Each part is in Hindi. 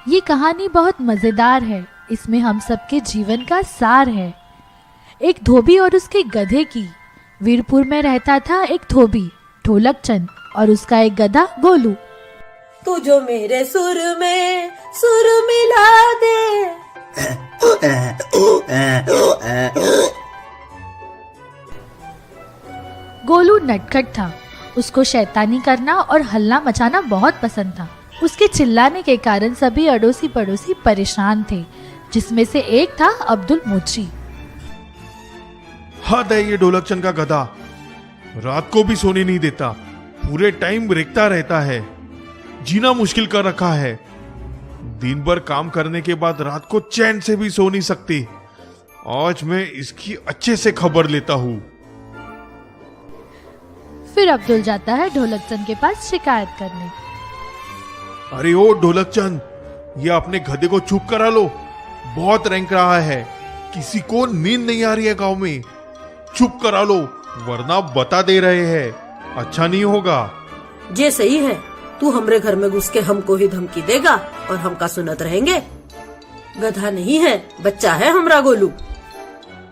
ये कहानी बहुत मजेदार है। इसमें हम सबके जीवन का सार है। एक धोबी और उसके गधे की। वीरपुर में रहता था एक धोबी ढोलक चंद और उसका एक गधा गोलू। तू जो मेरे सुर में सुर मिला दे। गोलू नटखट था। उसको शैतानी करना और हल्ला मचाना बहुत पसंद था। उसके चिल्लाने के कारण सभी अड़ोसी पड़ोसी परेशान थे, जिसमें से एक था अब्दुल मुची। हद है ये ढोलक चंद का गधा, रात को भी सोने नहीं देता, पूरे टाइम रेंगता रहता है, जीना मुश्किल कर रखा है। दिन भर काम करने के बाद रात को चैन से भी सो नहीं सकती। आज मैं इसकी अच्छे से खबर लेता हूँ। फिर अब्दुल जाता है ढोलक चंद के पास शिकायत करने। अरे ओ ढोलक चंद, ये अपने गधे को चुप करा लो, बहुत रेंग रहा है, किसी को नींद नहीं आ रही है गांव में, चुप करा लो वरना बता दे रहे हैं, अच्छा नहीं होगा। ये सही है, तू हमरे घर में घुस के हमको ही धमकी देगा और हम का सुनत रहेंगे। गधा नहीं है, बच्चा है हमरा गोलू।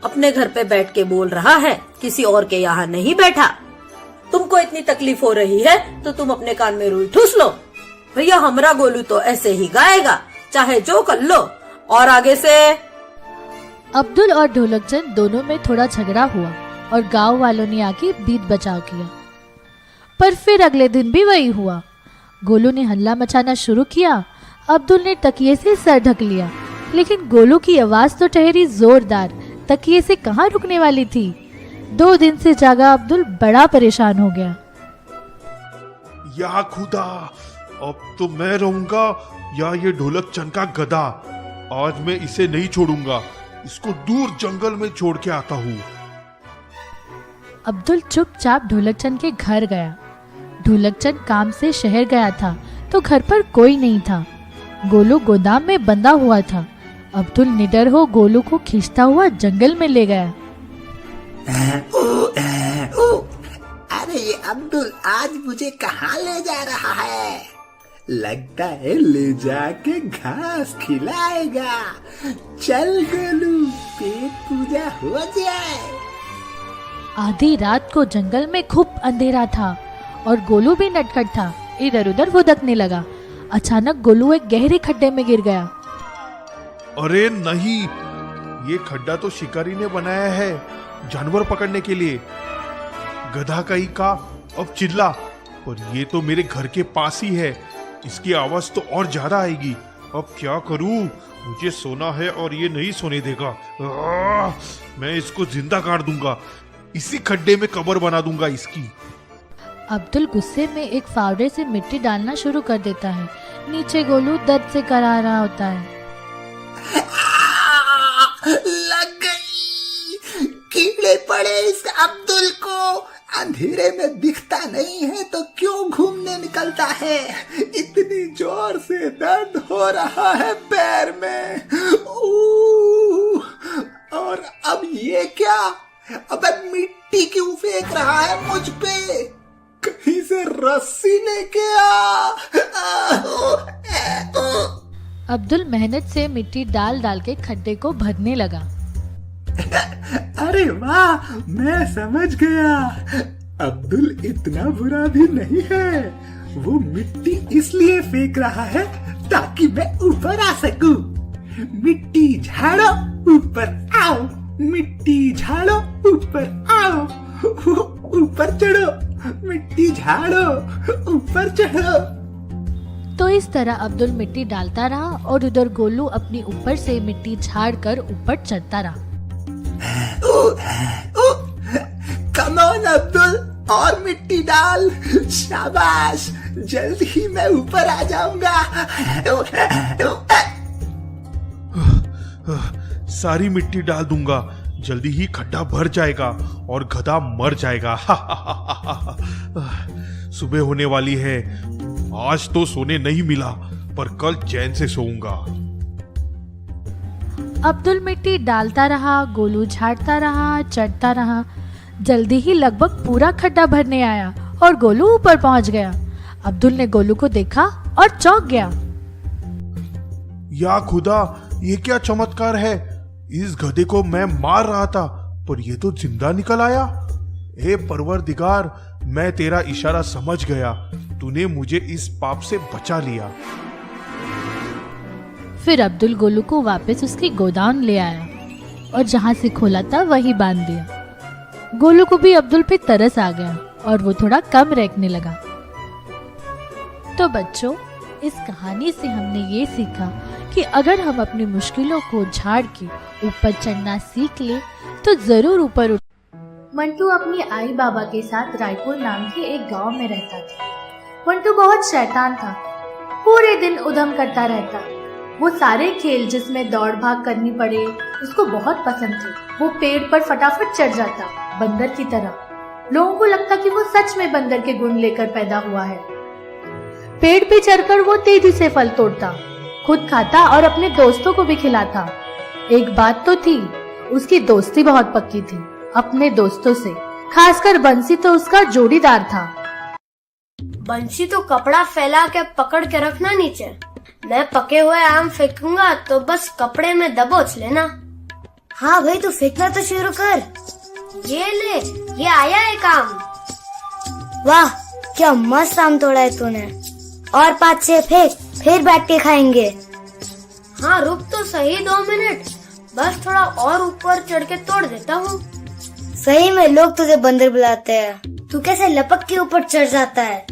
अपने घर पे बैठ के बोल रहा है, किसी और के यहाँ नहीं बैठा। तुमको इतनी तकलीफ हो रही है तो तुम अपने कान में रुई ठूस लो। भैया हमरा गोलू तो ऐसे ही गाएगा, चाहे जो कर लो। और आगे से अब्दुल और ढोलक चंद दोनों में थोड़ा झगड़ा हुआ और गांव वालों ने आके बीत बचाव किया। पर फिर अगले दिन भी वही हुआ। गोलू ने हल्ला मचाना शुरू किया। अब्दुल ने तकिए से सर ढक लिया, लेकिन गोलू की आवाज तो ठहरी जोरदार, तकिए से कहाँ रुकने वाली थी। 2 दिन से जागा अब्दुल बड़ा परेशान हो गया। या खुदा, अब तो मैं रहूंगा या ये ढोलक चंद का गधा। आज मैं इसे नहीं छोड़ूंगा, इसको दूर जंगल में छोड़ के आता हूँ। अब्दुल चुपचाप ढोलक चंद के घर गया। ढोलक चंद काम से शहर गया था तो घर पर कोई नहीं था। गोलू गोदाम में बंधा हुआ था। अब्दुल निडर हो गोलू को खींचता हुआ जंगल में ले गया। अरे ये अब्दुल आज मुझे कहाँ ले जा रहा है? लगता है ले जाके घास खिलाएगा। चल गोलू, पेट पूजा हो जाए। आधी रात को जंगल में खूब अंधेरा था और गोलू भी नटखट था, इधर उधर भुदकने लगा। अचानक गोलू एक गहरे खड्डे में गिर गया। अरे नहीं, ये खड्डा तो शिकारी ने बनाया है जानवर पकड़ने के लिए। गधा कहीं का अब चिल्ला, पर ये तो मेरे घर के पास ही है, इसकी आवाज तो और ज्यादा आएगी। अब क्या करूं? मुझे सोना है और ये नहीं सोने देगा। मैं इसको जिंदा काट दूंगा, इसी खड्डे में कब्र बना दूंगा इसकी। अब्दुल गुस्से में एक फावड़े से मिट्टी डालना शुरू कर देता है। नीचे गोलू दर्द से करा रहा होता है। लग गई, कीड़े पड़े इस अब्दुल को। अंधेरे में दिखता नहीं है तो क्यों घूमने निकलता है? इतनी जोर से दर्द हो रहा है पैर में। और अब ये क्या? अबे मिट्टी क्यों फेंक रहा है मुझ पे? कहीं से रस्सी लेके आ। अब्दुल मेहनत से मिट्टी डाल डाल के खड्डे को भरने लगा। अरे वाह, मैं समझ गया। अब्दुल इतना बुरा भी नहीं है। वो मिट्टी इसलिए फेंक रहा है ताकि मैं ऊपर आ सकूं। मिट्टी झाड़ो ऊपर आओ, मिट्टी झाड़ो ऊपर आओ, ऊपर चढ़ो, मिट्टी झाड़ो ऊपर चढ़ो। तो इस तरह अब्दुल मिट्टी डालता रहा और उधर गोलू अपनी ऊपर से मिट्टी झाड़ कर ऊपर चढ़ता रहा। कम ऑन अब्दुल, और मिट्टी डाल। शाबाश, जल्द ही मैं ऊपर आ जाऊंगा। सारी मिट्टी डाल दूंगा, जल्दी ही खड्डा भर जाएगा और गधा मर जाएगा। सुबह होने वाली है, आज तो सोने नहीं मिला, पर कल चैन से सोऊंगा। अब्दुल मिट्टी डालता रहा, गोलू झाड़ता रहा, चढ़ता रहा। जल्दी ही लगभग पूरा खड्डा भरने आया और गोलू ऊपर पहुंच गया। अब्दुल ने गोलू को देखा और चौंक गया। या खुदा, ये क्या चमत्कार है। इस गधे को मैं मार रहा था पर ये तो जिंदा निकल आया। हे परवरदिगार, मैं तेरा इशारा समझ गया, तूने मुझे इस पाप से बचा लिया। फिर अब्दुल गोलू को वापस उसकी गोदाम ले आया और जहां से खोला था वही बांध दिया। गोलू को भी अब्दुल पे तरस आ गया और वो थोड़ा कम रेंकने लगा। तो बच्चों, इस कहानी से हमने ये सीखा कि अगर हम अपनी मुश्किलों को झाड़ के ऊपर चढ़ना सीख ले तो जरूर ऊपर उठ। मंटू अपनी आई बाबा के साथ रायपुर नाम के एक गांव में रहता था। मंटू बहुत शैतान था, पूरे दिन उधम करता रहता। वो सारे खेल जिसमें दौड़ भाग करनी पड़े उसको बहुत पसंद थे। वो पेड़ पर फटाफट चढ़ जाता, बंदर की तरह। लोगों को लगता कि वो सच में बंदर के गुण लेकर पैदा हुआ है। पेड़ पे चढ़कर वो तेजी से फल तोड़ता, खुद खाता और अपने दोस्तों को भी खिलाता। एक बात तो थी, उसकी दोस्ती बहुत पक्की थी अपने दोस्तों से, खासकर बंसी तो उसका जोड़ीदार था। बंसी तो कपड़ा फैला के पकड़ के रखना नीचे, मैं पके हुए आम फेंकूंगा तो बस कपड़े में दबोच लेना। हाँ भाई, तू फेंकना तो शुरू कर। ये ले, ये आया है आम। वाह, क्या मस्त आम तोड़ा है तूने। और 5-6 फेंक, फिर बैठ के खाएंगे। हाँ रुक तो सही 2 मिनट, बस थोड़ा और ऊपर चढ़ के तोड़ देता हूँ। सही में लोग तुझे बंदर बुलाते हैं, तू कैसे लपक के ऊपर चढ़ जाता है।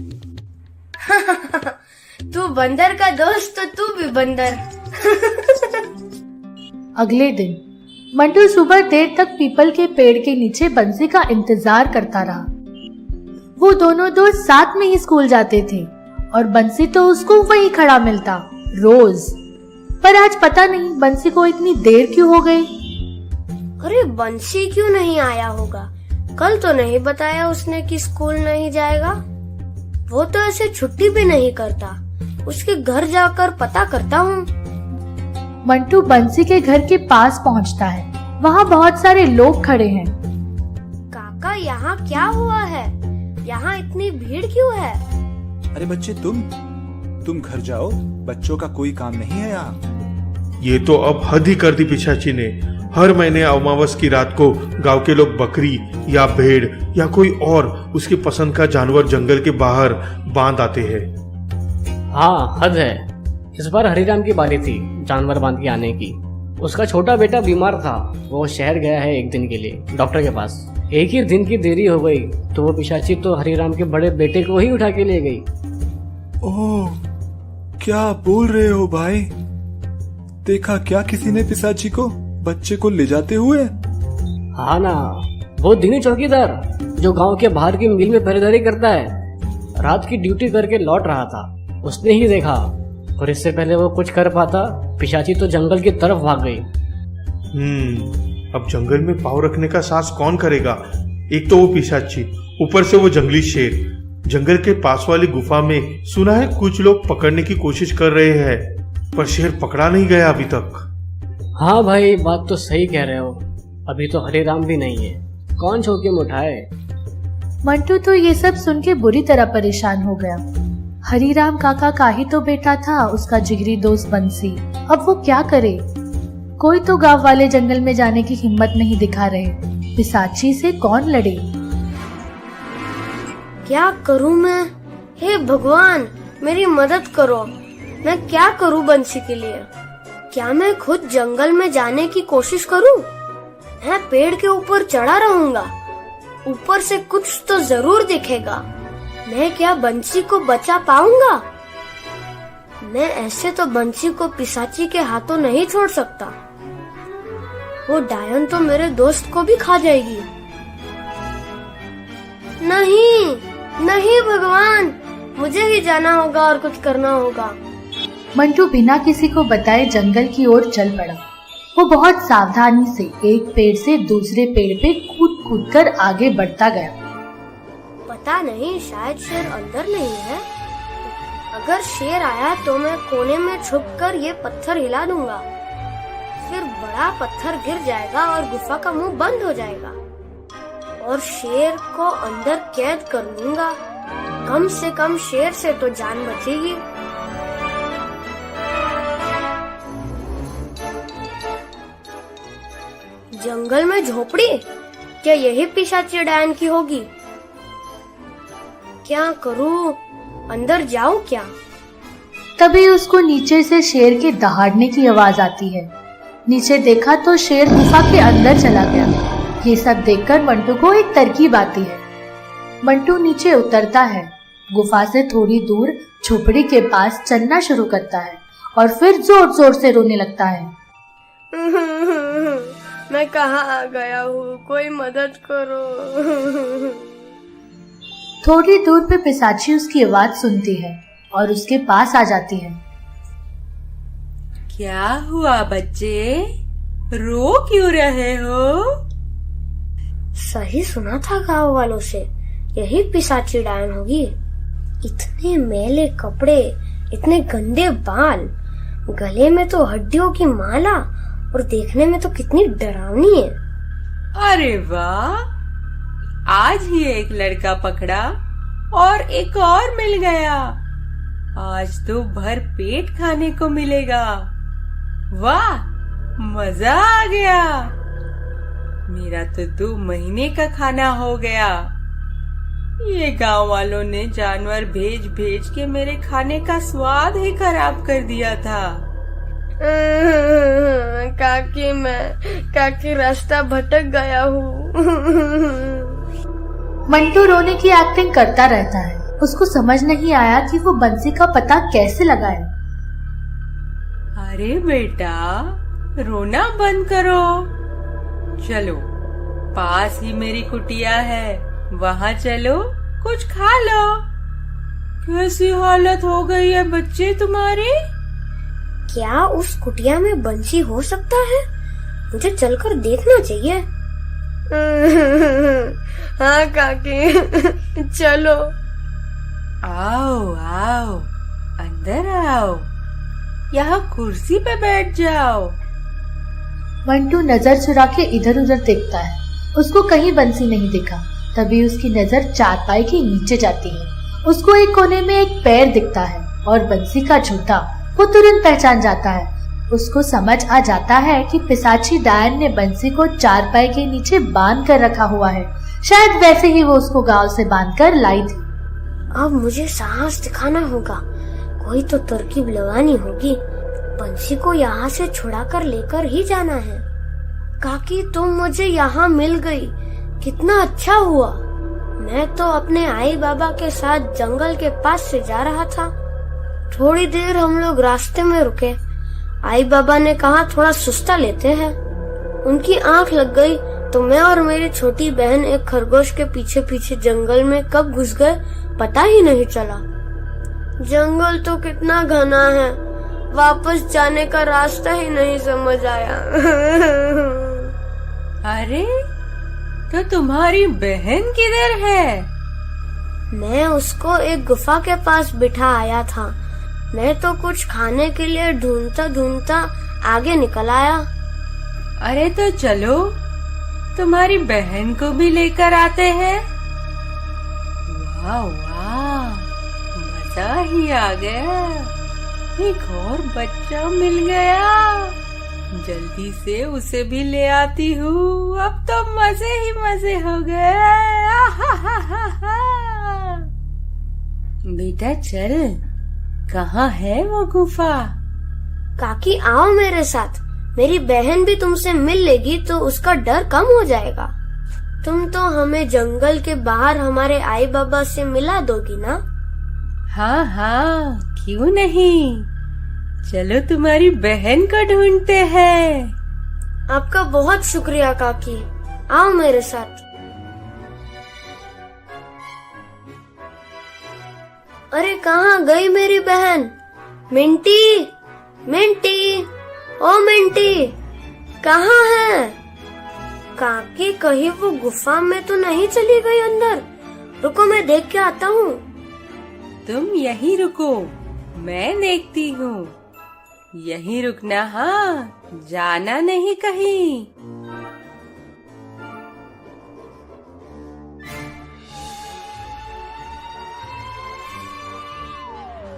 तू बंदर का दोस्त तो तू भी बंदर। अगले दिन मंटू सुबह देर तक पीपल के पेड़ के नीचे बंसी का इंतजार करता रहा। वो दोनों दोस्त साथ में ही स्कूल जाते थे और बंसी तो उसको वहीं खड़ा मिलता रोज। पर आज पता नहीं बंसी को इतनी देर क्यों हो गई। अरे बंसी क्यों नहीं आया होगा? कल तो नहीं बताया उसने कि स्कूल नहीं जाएगा। वो तो ऐसे छुट्टी भी नहीं करता। उसके घर जाकर पता करता हूँ। मंटू बंसी के घर के पास पहुँचता है। वहाँ बहुत सारे लोग खड़े हैं। काका, यहाँ क्या हुआ है? यहाँ इतनी भीड़ क्यों है? अरे बच्चे, तुम घर जाओ, बच्चों का कोई काम नहीं है यहाँ। ये तो अब हद ही कर दी पिशाची ने। हर महीने अमावस की रात को गांव के लोग बकरी या भेड़ या कोई और उसकी पसंद का जानवर जंगल के बाहर बांध आते हैं। हाँ, हद है। इस बार हरिराम की बारी थी जानवर बांध के आने की। उसका छोटा बेटा बीमार था, वो शहर गया है 1 दिन के लिए डॉक्टर के पास। एक ही दिन की देरी हो गई तो वो पिशाची तो हरिराम के बड़े बेटे को ही उठा के ले गई। ओह, क्या बोल रहे हो भाई? देखा क्या किसी ने पिशाची को बच्चे को ले जाते हुए? हाँ ना, वो दिनी चौकीदार जो गांव के बाहर की मिल में पहरेदारी करता है, रात की ड्यूटी करके लौट रहा था। उसने ही देखा और इससे पहले वो कुछ कर पाता, पिशाची तो जंगल की तरफ भाग गई। अब जंगल में पाँव रखने का साहस कौन करेगा? एक तो वो पिशाची, ऊपर से वो जंगली शेर। जंगल के पास वाली गुफा में सुना है कुछ लोग पकड़ने की कोशिश कर रहे हैं, पर शेर पकड़ा नहीं गया अभी तक। हाँ भाई, बात तो सही कह रहे हो। अभी तो हरिराम भी नहीं है, कौन जोखिम उठाए। मंटू तो ये सब सुन के बुरी तरह परेशान हो गया। हरिराम काका का ही तो बेटा था उसका जिगरी दोस्त बंसी। अब वो क्या करे? कोई तो गांव वाले जंगल में जाने की हिम्मत नहीं दिखा रहे। पिशाची से कौन लड़े? क्या करूँ मैं? हे भगवान, मेरी मदद करो। मैं क्या करूँ बंसी के लिए? क्या मैं खुद जंगल में जाने की कोशिश करूँ? मैं पेड़ के ऊपर चढ़ा रहूंगा, ऊपर से कुछ तो जरूर दिखेगा। मैं क्या बंसी को बचा पाऊंगा? मैं ऐसे तो बंसी को पिशाची के हाथों नहीं छोड़ सकता। वो डायन तो मेरे दोस्त को भी खा जाएगी। नहीं नहीं भगवान, मुझे ही जाना होगा और कुछ करना होगा। मंटू बिना किसी को बताए जंगल की ओर चल पड़ा। वो बहुत सावधानी से एक पेड़ से दूसरे पेड़ पे कूद कूद कर आगे बढ़ता गया। पता नहीं, शायद शेर अंदर नहीं है। अगर शेर आया तो मैं कोने में छुपकर ये पत्थर हिला दूंगा, फिर बड़ा पत्थर गिर जाएगा और गुफा का मुंह बंद हो जाएगा और शेर को अंदर कैद कर लूंगा। कम से कम शेर से तो जान बचेगी। जंगल में झोपड़ी, क्या यही पिशाची डायन की होगी? क्या करूं, अंदर जाऊं क्या? तभी उसको नीचे से शेर के दहाड़ने की आवाज आती है। नीचे देखा तो शेर गुफा के अंदर चला गया। ये सब देखकर मंटू को एक तरकीब आती है। मंटू नीचे उतरता है, गुफा से थोड़ी दूर झोपड़ी के पास चलना शुरू करता है और फिर जोर जोर से रोने लगता है। मैं कहाँ आ गया हूँ, कोई मदद करो। थोड़ी दूर पे पिशाची उसकी आवाज सुनती है और उसके पास आ जाती है। क्या हुआ बच्चे, रो क्यों रहे हो? सही सुना था गांव वालों से, यही पिशाची डायन होगी। इतने मैले कपड़े, इतने गंदे बाल, गले में तो हड्डियों की माला और देखने में तो कितनी डरावनी है। अरे वाह, आज ही एक लड़का पकड़ा और एक और मिल गया। आज तो भर पेट खाने को मिलेगा। वाह, मजा आ गया। मेरा तो 2 महीने का खाना हो गया। ये गांव वालों ने जानवर भेज भेज के मेरे खाने का स्वाद ही खराब कर दिया था। काकी रास्ता भटक गया हूँ। मंटू रोने की एक्टिंग करता रहता है। उसको समझ नहीं आया कि वो बंसी का पता कैसे लगाए। अरे बेटा, रोना बंद करो। चलो, पास ही मेरी कुटिया है, वहाँ चलो, कुछ खा लो। कैसी हालत हो गई है बच्चे तुम्हारी? क्या उस कुटिया में बंसी हो सकता है? मुझे चलकर देखना चाहिए। हाँ काकी, चलो। आओ आओ, अंदर आओ, यहाँ कुर्सी पे बैठ जाओ। मंटू नजर चुरा के इधर उधर देखता है। उसको कहीं बंसी नहीं दिखा। तभी उसकी नजर चारपाई के नीचे जाती है। उसको एक कोने में एक पैर दिखता है और बंसी का जूता। वो तुरंत पहचान जाता है। उसको समझ आ जाता है कि पिशाची डायन ने बंसी को चारपाई के नीचे बांध कर रखा हुआ है। शायद वैसे ही वो उसको गांव से बांध कर लाई थी। अब मुझे साहस दिखाना होगा, कोई तो तरकीब लगानी होगी। बंसी को यहाँ से छुड़ा कर लेकर ही जाना है। काकी, तुम मुझे यहाँ मिल गई, कितना अच्छा हुआ। मैं तो अपने आई बाबा के साथ जंगल के पास से जा रहा था। थोड़ी देर हम लोग रास्ते में रुके। आई बाबा ने कहा थोड़ा सुस्ता लेते हैं। उनकी आंख लग गई तो मैं और मेरी छोटी बहन एक खरगोश के पीछे पीछे जंगल में कब घुस गए पता ही नहीं चला। जंगल तो कितना घना है, वापस जाने का रास्ता ही नहीं समझ आया। अरे, तो तुम्हारी बहन किधर है? मैं उसको एक गुफा के पास बिठा आया था। मैं तो कुछ खाने के लिए ढूंढता ढूंढता आगे निकल आया। अरे तो चलो, तुम्हारी बहन को भी लेकर आते हैं। वाह वाह, मजा ही आ गया। एक और बच्चा मिल गया। जल्दी से उसे भी ले आती हूँ। अब तो मजे ही मजे हो गए। बेटा चल, कहाँ है वो गुफा? काकी आओ मेरे साथ, मेरी बहन भी तुमसे मिल लेगी तो उसका डर कम हो जाएगा। तुम तो हमें जंगल के बाहर हमारे आई बाबा से मिला दोगी ना? हाँ हाँ, क्यों नहीं। चलो तुम्हारी बहन को ढूंढते हैं। आपका बहुत शुक्रिया काकी, आओ मेरे साथ। अरे कहाँ गई मेरी बहन? मिंटी, मिंटी, ओ मिंटी, कहाँ है? काकी कहीं वो गुफा में तो नहीं चली गई अंदर? रुको मैं देख के आता हूँ। तुम यहीं रुको, मैं देखती हूँ। यहीं रुकना, हाँ, जाना नहीं कहीं।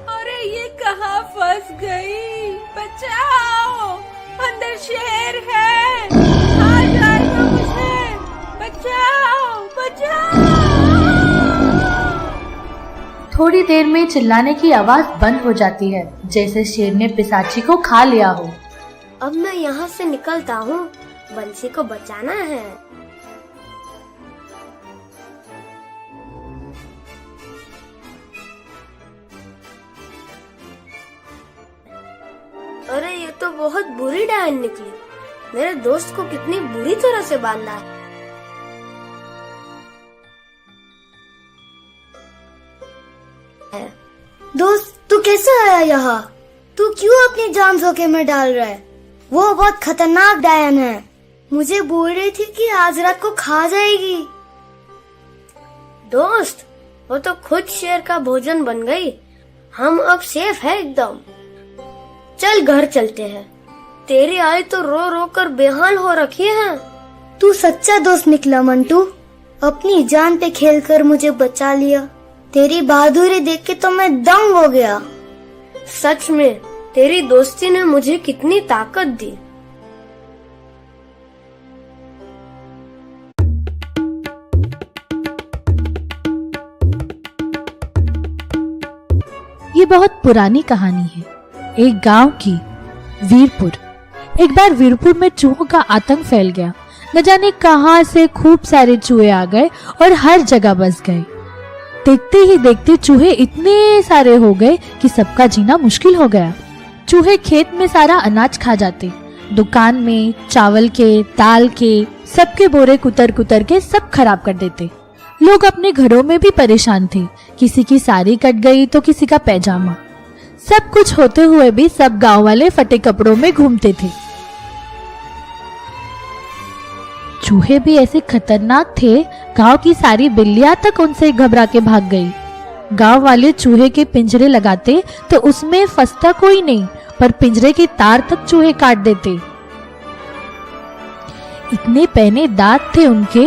अरे ये कहाँ फंस गई? बचाओ, अंदर शेर है, आ जाएगा बचाओ बचाओ। थोड़ी देर में चिल्लाने की आवाज बंद हो जाती है, जैसे शेर ने पिशाची को खा लिया हो। अब मैं यहाँ से निकलता हूँ, बंसी को बचाना है। अरे ये तो बहुत बुरी डायन निकली। मेरे दोस्त को कितनी बुरी तरह से बांधा है। दोस्त तू कैसे आया यहाँ? तू क्यों अपनी जान जोखिम में डाल रहा है? वो बहुत खतरनाक डायन है। मुझे बोल रही थी कि आज रात को खा जाएगी। दोस्त वो तो खुद शेर का भोजन बन गई। हम अब सेफ है एकदम। चल घर चलते हैं। तेरी आई तो रो रो कर बेहाल हो रखी है। तू सच्चा दोस्त निकला मंटू। अपनी जान पे खेलकर मुझे बचा लिया। तेरी बहादुरी देख के तो मैं दंग हो गया। सच में तेरी दोस्ती ने मुझे कितनी ताकत दी। ये बहुत पुरानी कहानी है, एक गांव की, वीरपुर। एक बार वीरपुर में चूहों का आतंक फैल गया। न जाने कहां से खूब सारे चूहे आ गए और हर जगह बस गए। देखते ही देखते चूहे इतने सारे हो गए कि सबका जीना मुश्किल हो गया। चूहे खेत में सारा अनाज खा जाते, दुकान में चावल के, दाल के, सबके बोरे कुतर कुतर के सब खराब कर देते। लोग अपने घरों में भी परेशान थे। किसी की साड़ी कट गई तो किसी का पैजामा। सब कुछ होते हुए भी सब गांव वाले फटे कपड़ों में घूमते थे। चूहे भी ऐसे खतरनाक थे, गांव की सारी बिल्लियां तक उनसे घबरा के भाग गई। गांव वाले चूहे के पिंजरे लगाते तो उसमें फंसता कोई नहीं, पर पिंजरे के तार तक चूहे काट देते। इतने पैने दांत थे उनके,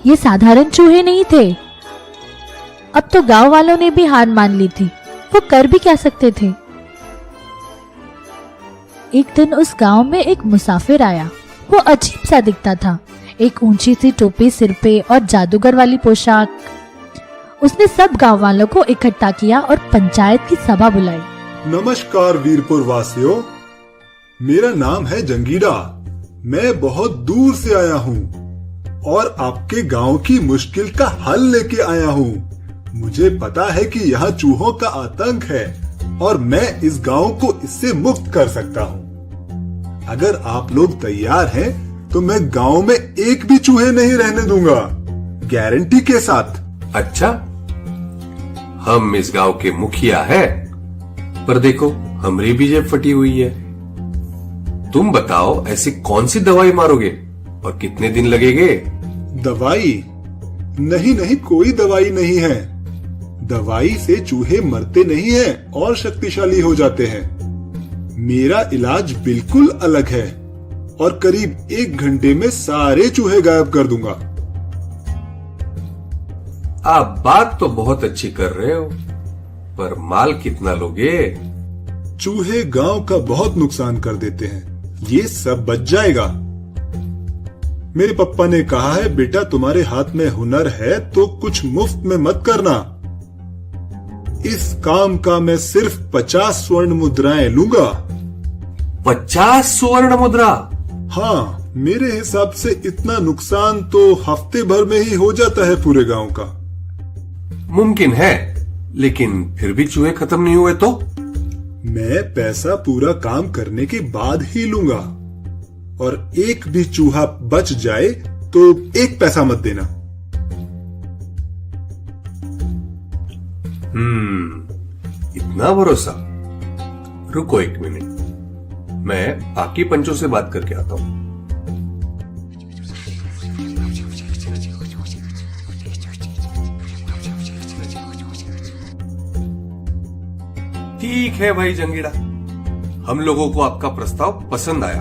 ये साधारण चूहे नहीं थे। अब तो गांव वालों ने भी हार मान ली थी, वो कर भी क्या सकते थे। एक दिन उस गांव में एक मुसाफिर आया। वो अजीब सा दिखता था, एक ऊंची सी टोपी सिर पे और जादूगर वाली पोशाक। उसने सब गांव वालों को इकट्ठा किया और पंचायत की सभा बुलाई। नमस्कार वीरपुर वासियों, मेरा नाम है जंगीरा। मैं बहुत दूर से आया हूँ और आपके गांव की मुश्किल का हल लेके आया हूँ। मुझे पता है कि यहाँ चूहों का आतंक है और मैं इस गांव को इससे मुक्त कर सकता हूँ। अगर आप लोग तैयार हैं, तो मैं गांव में एक भी चूहे नहीं रहने दूंगा, गारंटी के साथ। अच्छा, हम इस गांव के मुखिया हैं, पर देखो हमारी भी जेब फटी हुई है। तुम बताओ ऐसी कौन सी दवाई मारोगे और कितने दिन लगेंगे? दवाई? नहीं, कोई दवाई नहीं है। दवाई से चूहे मरते नहीं हैं और शक्तिशाली हो जाते हैं। मेरा इलाज बिल्कुल अलग है और करीब 1 घंटे में सारे चूहे गायब कर दूंगा। आप बात तो बहुत अच्छी कर रहे हो, पर माल कितना लोगे? चूहे गांव का बहुत नुकसान कर देते हैं, ये सब बच जाएगा। मेरे पापा ने कहा है, बेटा तुम्हारे हाथ में हुनर है तो कुछ मुफ्त में मत करना। इस काम का मैं सिर्फ 50 स्वर्ण मुद्राएं लूंगा। 50 स्वर्ण मुद्रा? हाँ, मेरे हिसाब से इतना नुकसान तो हफ्ते भर में ही हो जाता है पूरे गांव का। मुमकिन है, लेकिन फिर भी चूहे खत्म नहीं हुए तो? मैं पैसा पूरा काम करने के बाद ही लूंगा, और एक भी चूहा बच जाए तो 1 पैसा मत देना। इतना भरोसा? रुको 1 मिनट, मैं बाकी पंचों से बात करके आता हूं। ठीक है भाई जंगीड़ा, हम लोगों को आपका प्रस्ताव पसंद आया।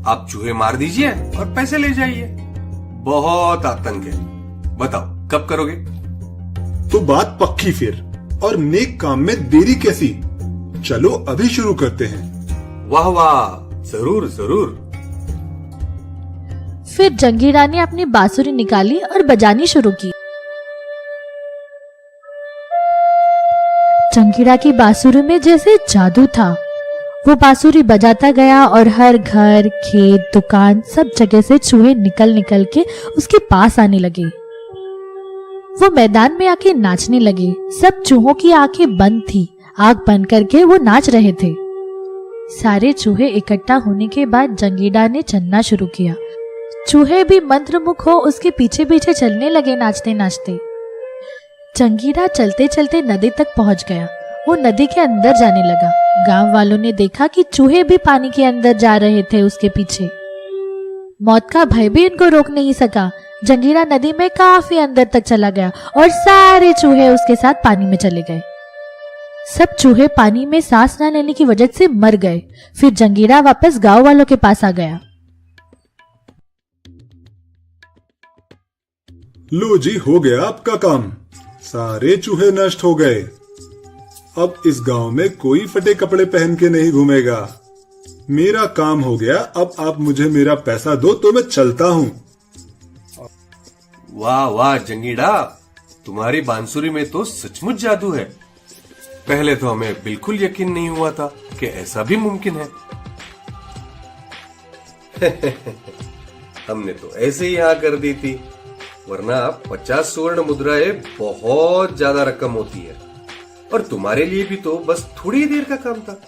आप चूहे मार दीजिए और पैसे ले जाइए। बहुत आतंक है, बताओ कब करोगे? तो बात पक्की फिर, और नेक काम में देरी कैसी? चलो अभी शुरू करते हैं। वाह वाह, जरूर जरूर। फिर जंगीरा ने अपनी बांसुरी निकाली और बजानी शुरू की। जंगीरा की बांसुरी में जैसे जादू था। वो बांसुरी बजाता गया और हर घर, खेत, दुकान, सब जगह से चूहे निकल निकल के उसके पास आने लगे। वो मैदान में आके नाचने लगे। सब चूहों की आंखें बंद थी। आंख बंद करके वो नाच रहे थे। सारे चूहे इकट्ठा होने के बाद जंगीरा ने चलना शुरू किया। चूहे भी मंत्रमुग्ध हो उसके पीछे पीछे चलने लगे नाचते नाचते। जंगीरा चलते चलते नदी तक पहुंच गया। वो नदी के अंदर जाने लगा। गांव वालों ने देखा कि चूहे भी पानी के अंदर जा रहे थे उसके पीछे। मौत का भय भी इनको रोक नहीं सका। जंगीरा नदी में काफी अंदर तक चला गया और सारे चूहे उसके साथ पानी में चले गए। सब चूहे पानी में सांस न लेने की वजह से मर गए। फिर जंगीरा वापस गांव वालों के पास आ गया। लो जी, हो गया आपका काम। सारे चूहे नष्ट हो गए। अब इस गांव में कोई फटे कपड़े पहन के नहीं घूमेगा। मेरा काम हो गया। अब आप मुझे मेरा पैसा दो तो मैं चलता हूँ। वाह वाह जंगीड़ा, तुम्हारी बांसुरी में तो सचमुच जादू है। पहले तो हमें बिल्कुल यकीन नहीं हुआ था कि ऐसा भी मुमकिन है। हमने तो ऐसे ही हाँ कर दी थी, वरना 50 स्वर्ण मुद्राएं बहुत ज्यादा रकम होती है और तुम्हारे लिए भी तो बस थोड़ी देर का काम था।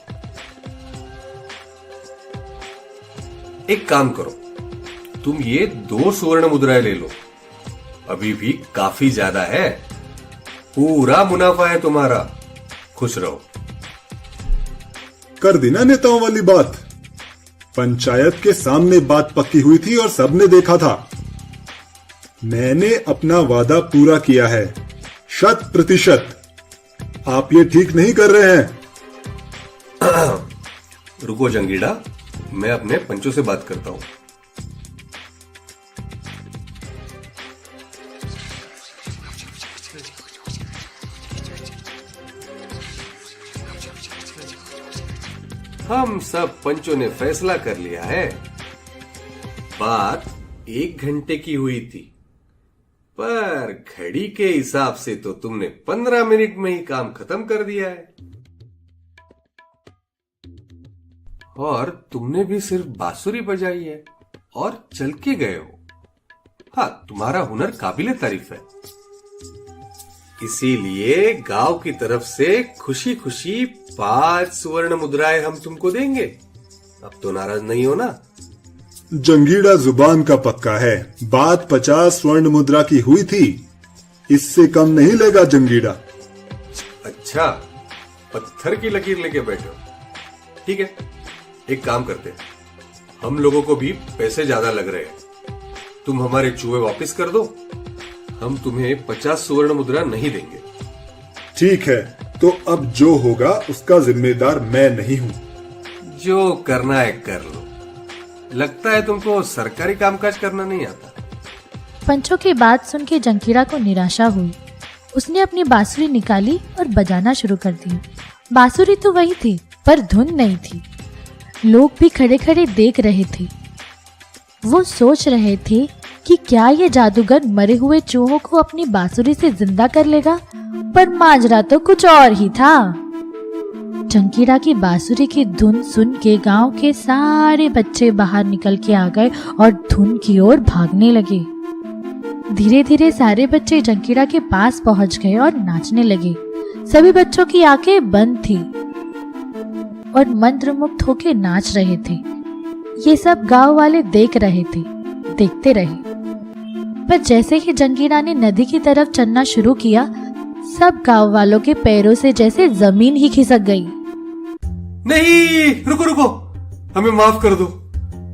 एक काम करो, तुम ये 2 स्वर्ण मुद्राएं ले लो। अभी भी काफी ज्यादा है। पूरा मुनाफा है तुम्हारा। खुश रहो। कर दी ना नेताओं वाली बात। पंचायत के सामने बात पक्की हुई थी और सबने देखा था। मैंने अपना वादा पूरा किया है 100%। आप ये ठीक नहीं कर रहे हैं। रुको जंगीड़ा, मैं अपने पंचों से बात करता हूं। हम सब पंचों ने फैसला कर लिया है। बात 1 घंटे की हुई थी, पर घड़ी के हिसाब से तो तुमने 15 मिनट में ही काम खत्म कर दिया है। और तुमने भी सिर्फ बांसुरी बजाई है और चल के गए हो। हाँ, तुम्हारा हुनर काबिले तारीफ है। इसीलिए गांव की तरफ से खुशी खुशी 5 स्वर्ण मुद्राएं हम तुमको देंगे। अब तो नाराज नहीं हो ना? जंगीड़ा जुबान का पक्का है। बात 50 स्वर्ण मुद्रा की हुई थी। इससे कम नहीं लेगा जंगीड़ा। अच्छा, पत्थर की लकीर लेके बैठे हो। ठीक है, एक काम करते हैं, हम लोगों को भी पैसे ज्यादा लग रहे हैं। तुम हमारे चूहे वापस कर दो, हम तुम्हें 50 स्वर्ण मुद्रा नहीं देंगे। ठीक है, तो अब जो होगा उसका जिम्मेदार मैं नहीं हूँ। जो करना है कर लो। लगता है तुमको सरकारी कामकाज करना नहीं आता। पंचों की बात सुन के जंगीरा को निराशा हुई। उसने अपनी बांसुरी निकाली और बजाना शुरू कर दी। बांसुरी तो वही थी, पर धुन नहीं थी। लोग भी खड़े खड़े देख रहे थे। वो सोच रहे थे कि क्या ये जादूगर मरे हुए चूहों को अपनी बांसुरी से जिंदा कर लेगा, पर माजरा तो कुछ और ही था। जंगीरा की बांसुरी की धुन सुन के गांव के सारे बच्चे बाहर निकल के आ गए और धुन की ओर भागने लगे। धीरे धीरे सारे बच्चे जंगीरा के पास पहुंच गए और नाचने लगे। सभी बच्चों की आंखें बंद थी और मंत्रमुग्ध होके नाच रहे थे। ये सब गांव वाले देख रहे थे, देखते रहे। पर जैसे ही जंगीरा ने नदी की तरफ चलना शुरू किया, सब गांव वालों के पैरों से जैसे जमीन ही खिसक गई। नहीं, रुको रुको, हमें माफ कर दो,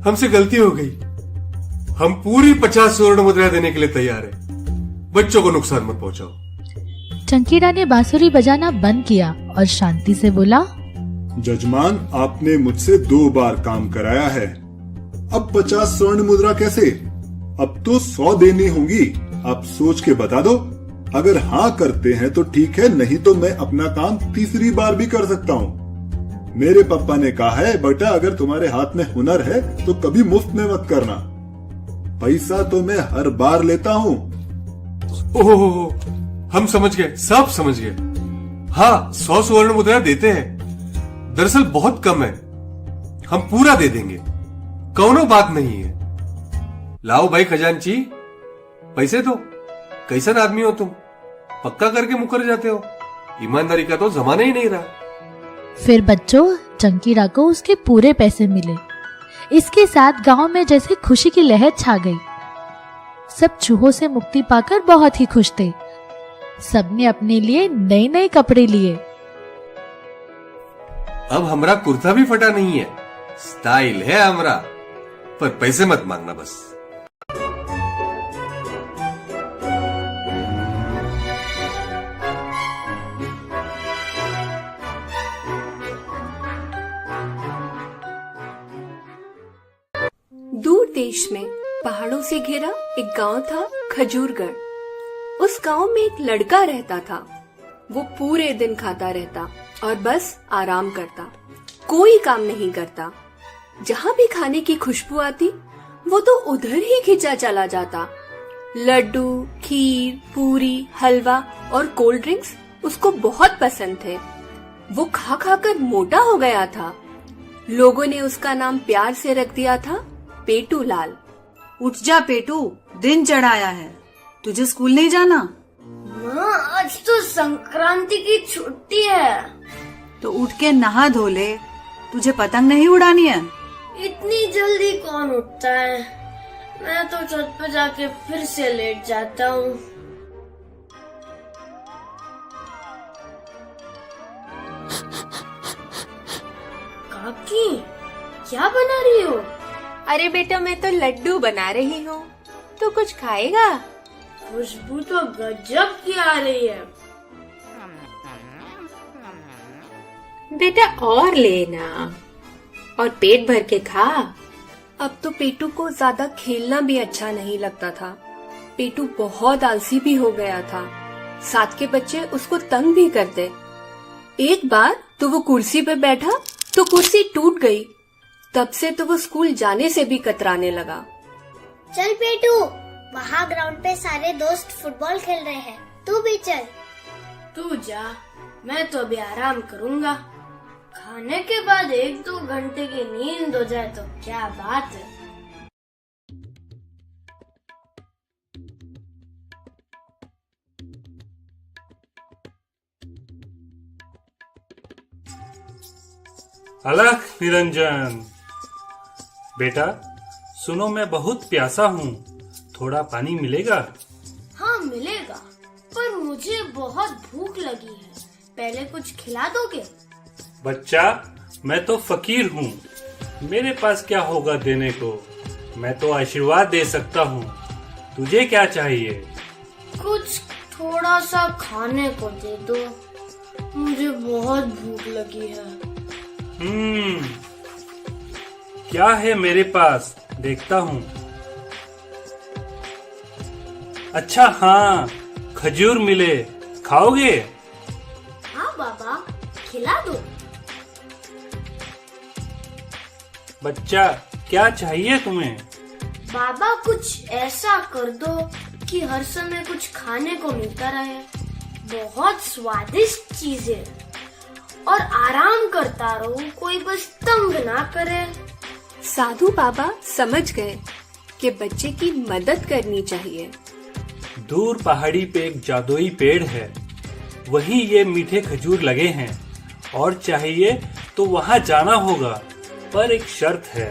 हमसे गलती हो गई। हम पूरी 50 स्वर्ण मुद्रा देने के लिए तैयार हैं। बच्चों को नुकसान मत पहुंचाओ। जंगीरा ने बांसुरी बजाना बंद किया और शांति से बोला, जजमान, आपने मुझसे 2 बार काम कराया है। अब 50 स्वर्ण मुद्रा कैसे? अब तो 100 देनी होंगी। आप सोच के बता दो। अगर हाँ करते हैं तो ठीक है, नहीं तो मैं अपना काम तीसरी बार भी कर सकता हूँ। मेरे पापा ने कहा है, बेटा अगर तुम्हारे हाथ में हुनर है तो कभी मुफ्त में मत करना। पैसा तो मैं हर बार लेता हूँ। ओह, हम समझ गए, सब समझ गए। हाँ, 100 स्वर्ण मुद्रा देते हैं। दरअसल बहुत कम है, हम पूरा दे देंगे, कौनो बात नहीं है। लाओ भाई खजांची, पैसे दो। कैसन आदमी हो तुम, पक्का करके मुकर जाते हो। ईमानदारी का तो जमाना ही नहीं रहा। फिर बच्चों, जंकीरा को उसके पूरे पैसे मिले। इसके साथ गांव में जैसे खुशी की लहर छा गई। सब चूहों से मुक्ति पाकर बहुत ही खुश थे। सबने अपने लिए नए नए कपड़े लिए। अब हमरा कुर्ता भी फटा नहीं है, स्टाइल है हमरा। पर पैसे मत मांगना बस। दूर देश में पहाड़ों से घिरा एक गांव था, खजूरगढ़। उस गांव में एक लड़का रहता था। वो पूरे दिन खाता रहता और बस आराम करता, कोई काम नहीं करता। जहाँ भी खाने की खुशबू आती, वो तो उधर ही खिंचा चला जाता। लड्डू, खीर, पूरी, हलवा और कोल्ड ड्रिंक्स उसको बहुत पसंद थे। वो खा खा कर मोटा हो गया था। लोगों ने उसका नाम प्यार से रख दिया था पेटू लाल। उठ जा पेटू, दिन चढ़ाया है, तुझे स्कूल नहीं जाना? माँ, आज तो संक्रांति की छुट्टी है। तो उठ के नहा धो ले, तुझे पतंग नहीं उड़ानी है? इतनी जल्दी कौन उठता है? मैं तो छत पर जाके फिर से लेट जाता हूँ। काकी, क्या बना रही हो? अरे बेटा, मैं तो लड्डू बना रही हूँ। तो कुछ खाएगा? खुशबू तो गजब की आ रही है। बेटा और लेना और पेट भर के खा। अब तो पेटू को ज्यादा खेलना भी अच्छा नहीं लगता था। पेटू बहुत आलसी भी हो गया था। साथ के बच्चे उसको तंग भी करते। एक बार तो वो कुर्सी पे बैठा तो कुर्सी टूट गई। तब से तो वो स्कूल जाने से भी कतराने लगा। चल पेटू, वहाँ ग्राउंड पे सारे दोस्त फुटबॉल खेल रहे हैं, तू भी चल। तू जा, मैं तो अभी आराम करूँगा। खाने के बाद 1-2 घंटे की नींद हो जाए तो क्या बात है। अलख निरंजन, बेटा सुनो, मैं बहुत प्यासा हूँ, थोड़ा पानी मिलेगा? हाँ मिलेगा, पर मुझे बहुत भूख लगी है। पहले कुछ खिला दोगे? बच्चा, मैं तो फकीर हूँ, मेरे पास क्या होगा देने को। मैं तो आशीर्वाद दे सकता हूँ। तुझे क्या चाहिए? कुछ थोड़ा सा खाने को दे दो, मुझे बहुत भूख लगी है। क्या है मेरे पास, देखता हूँ। अच्छा हाँ, खजूर मिले, खाओगे? हाँ बाबा, खिला दो। बच्चा, क्या चाहिए तुम्हें? बाबा, कुछ ऐसा कर दो कि हर समय कुछ खाने को मिलता रहे। बहुत स्वादिष्ट चीजें और आराम करता रहूं, कोई बस तंग ना करे। साधु बाबा समझ गए कि बच्चे की मदद करनी चाहिए। दूर पहाड़ी पे एक जादुई पेड़ है, वहीं ये मीठे खजूर लगे हैं और चाहिए तो वहाँ जाना होगा, पर एक शर्त है।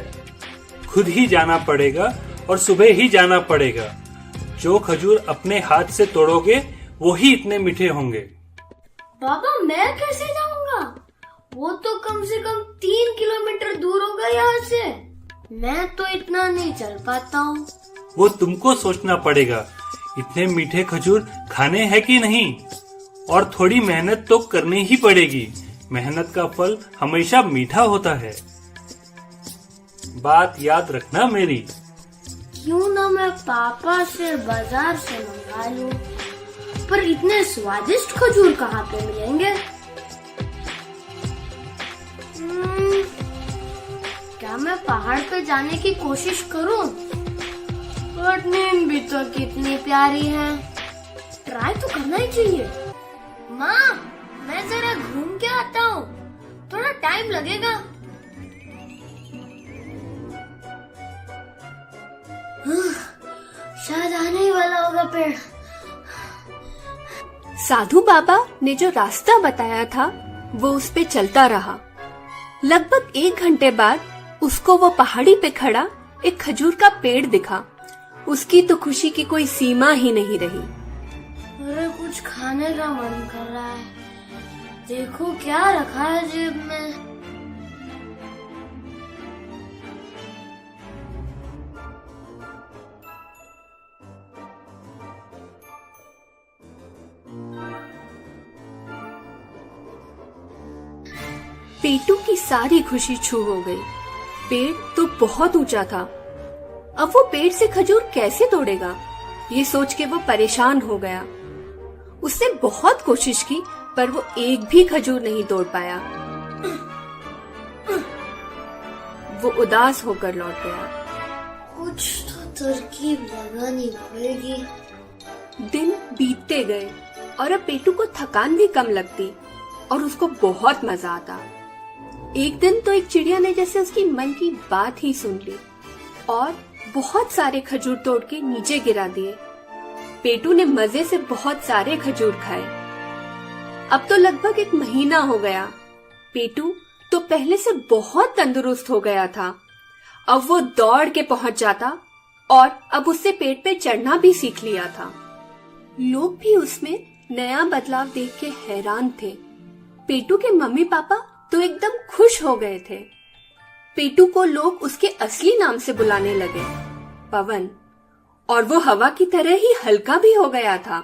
खुद ही जाना पड़ेगा और सुबह ही जाना पड़ेगा। जो खजूर अपने हाथ से तोड़ोगे वो ही इतने मीठे होंगे। बाबा, मैं कैसे जाऊंगा? वो तो कम से कम 3 किलोमीटर दूर होगा यहाँ से। मैं तो इतना नहीं चल पाता हूँ। वो तुमको सोचना पड़ेगा, इतने मीठे खजूर खाने हैं कि नहीं, और थोड़ी मेहनत तो करनी ही पड़ेगी। मेहनत का फल हमेशा मीठा होता है, बात याद रखना मेरी। क्यों ना मैं पापा से बाजार से मंगा लूं, पर इतने स्वादिष्ट खजूर कहाँ पे मिलेंगे? क्या मैं पहाड़ पे जाने की कोशिश करूं? और नींद भी तो कितनी प्यारी है। ट्राई तो करना ही चाहिए। माँ, मैं जरा घूम के आता हूँ, थोड़ा टाइम लगेगा। शायद आने ही वाला होगा पेड़। साधु बाबा ने जो रास्ता बताया था वो उस पे चलता रहा। लगभग 1 घंटे बाद उसको वो पहाड़ी पे खड़ा एक खजूर का पेड़ दिखा। उसकी तो खुशी की कोई सीमा ही नहीं रही। अरे कुछ खाने का मन कर रहा है, देखो क्या रखा है जेब में। पेटू की सारी खुशी छू हो गई। पेड़ तो बहुत ऊंचा था, अब वो पेड़ से खजूर कैसे तोड़ेगा, ये सोच के वो परेशान हो गया। उसने बहुत कोशिश की पर वो एक भी खजूर नहीं तोड़ पाया। वो उदास होकर लौट गया। कुछ तो तरकीब लगानी पड़ेगी। दिन बीतते गए और अब पेटू को थकान भी कम लगती और उसको बहुत मजा आता। एक दिन तो एक चिड़िया ने जैसे उसकी मन की बात ही सुन ली और बहुत सारे खजूर तोड़ के नीचे गिरा दिए। पेटू ने मजे से बहुत सारे खजूर खाए। अब तो लगभग 1 महीना हो गया। पेटू तो पहले से बहुत तंदुरुस्त हो गया था। अब वो दौड़ के पहुंच जाता और अब उससे पेड़ पे चढ़ना भी सीख लिया था। लोग भी उसमें नया बदलाव देख के हैरान थे। पेटू के मम्मी पापा तो एकदम खुश हो गए थे। पेटू को लोग उसके असली नाम से बुलाने लगे, पवन, और वो हवा की तरह ही हल्का भी हो गया था।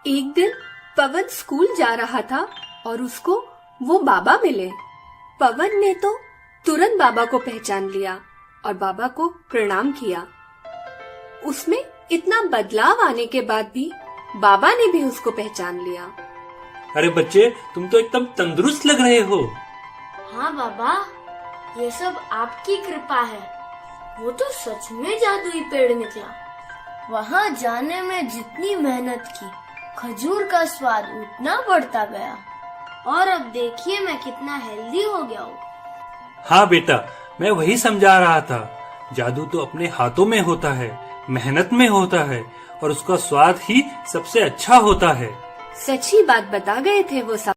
एक दिन पवन स्कूल जा रहा था और उसको वो बाबा मिले। पवन ने तो तुरंत बाबा को पहचान लिया और बाबा को प्रणाम किया। उसमें इतना बदलाव आने के बाद भी बाबा ने भी उसको पहचान लिया। अरे बच्चे, तुम तो एकदम तंदुरुस्त लग रहे हो। हाँ बाबा, ये सब आपकी कृपा है। वो तो सच में जादुई पेड़ निकला। वहाँ जाने में जितनी मेहनत की, खजूर का स्वाद उतना बढ़ता गया और अब देखिए मैं कितना हेल्दी हो गया हूँ। हाँ बेटा, मैं वही समझा रहा था। जादू तो अपने हाथों में होता है, मेहनत में होता है और उसका स्वाद ही सबसे अच्छा होता है। सच्ची बात बता गए थे वो सब।